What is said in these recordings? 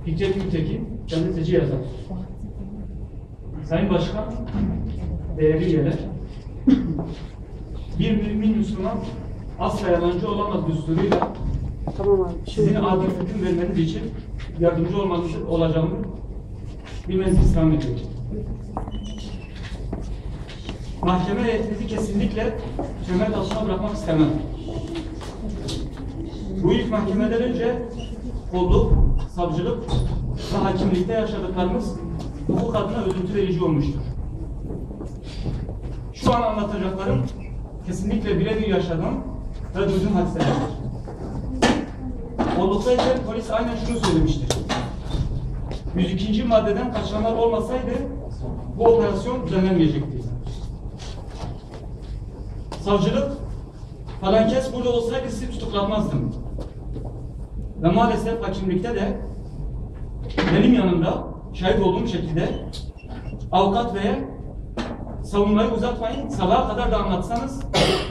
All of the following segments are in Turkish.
Fikret Gültekin, gazeteci yazar. Sayın Başkan, değerli üyeler, bir mümin Müslüman asla yalancı olamaz düsturuyla sizin adil hüküm vermeniz için yardımcı olacağımı bilmenizi istirham ediyorum. Mahkeme heyetinizi kesinlikle töhmet altına bırakmak istemem. Bu ilk mahkemeden önce kolluk, savcılık ve hakimlikte yaşadıklarımız hukuk adına üzüntü verici olmuştur. Şu an anlatacaklarım kesinlikle birebir yaşadığım ve duyduğum hadiselerdir. Kolluktayken polis aynen şunu söylemiştir. 102. maddeden kaçanlar olmasaydı bu operasyon düzenlenmeyecekti. Savcılık, falan kes burada olsaydı sizi tutuklatmazdım. Ve maalesef hakimlikte de benim yanımda şahit olduğum şekilde avukat beye savunmayı uzatmayın, sabaha kadar da anlatsanız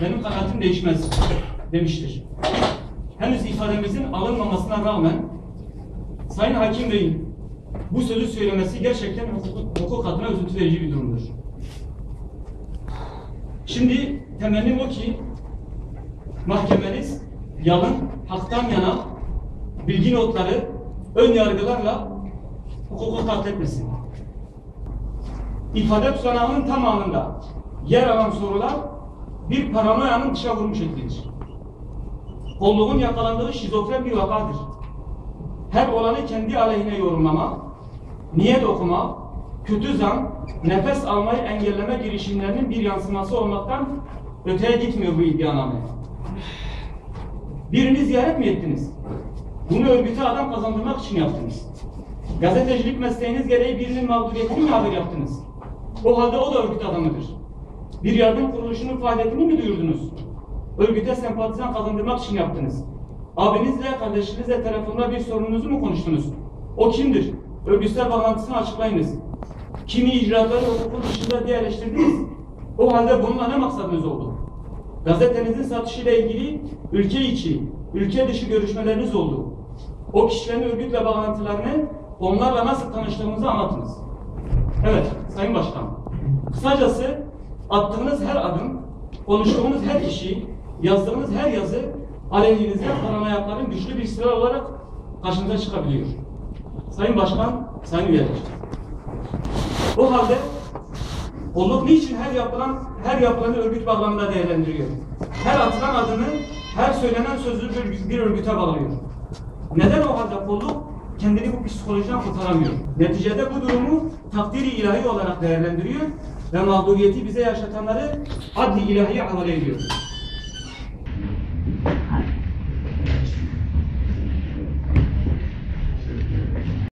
benim kanaatim değişmez demiştir. Henüz ifademizin alınmamasına rağmen Sayın Hakim Bey'in bu sözü söylemesi gerçekten hukuk adına üzüntü verici bir durumdur. Şimdi temennim o ki mahkemeniz yalın, haktan yana bilgi notları, ön yargılarla hukuku katletmesin. İfade tutanağının tamamında yer alan sorular bir paranoyanın dışa vurmuş şeklidir. Kolluğun yakalandığı şizofren bir vakadır. Her olanı kendi aleyhine yorumlama, niyet okuma, kötü zan, nefes almayı engelleme girişimlerinin bir yansıması olmaktan öteye gitmiyor bu iddianame. Birini ziyaret mi ettiniz? Bunu örgüte adam kazandırmak için yaptınız. Gazetecilik mesleğiniz gereği birinin mağduriyetini mi haber yaptınız? O halde o da örgüt adamıdır. Bir yardım kuruluşunun faaliyetini mi duyurdunuz? Örgüte sempatizan kazandırmak için yaptınız. Abinizle, kardeşinizle telefonda bir sorununuzu mu konuştunuz? O kimdir? Örgütsel bağlantısını açıklayınız. Kimi icraatları hukukun dışında diye eleştirdiniz. O halde bununla ne maksadınız oldu? Gazetenizin satışıyla ilgili ülke içi, ülke dışı görüşmeleriniz oldu. O kişilerin örgütle bağlantılarını, onlarla nasıl tanıştığınızı anlatınız. Evet, Sayın Başkan. Kısacası attığınız her adım, konuştuğunuz her işi, yazdığınız her yazı aleyhinizde paranoyakların güçlü bir silah olarak karşınıza çıkabiliyor. Sayın Başkan, Sayın Üyeler. O halde kolluk niçin her yapılanı örgüt bağlamında değerlendiriyor? Her atılan adını, her söylenen sözü bir örgüte bağlıyor. Neden o halde kolluk kendini bu psikolojiden kurtaramıyor? Neticede bu durumu takdiri ilahi olarak değerlendiriyor ve mağduriyeti bize yaşatanları adli ilahiye havale ediyor.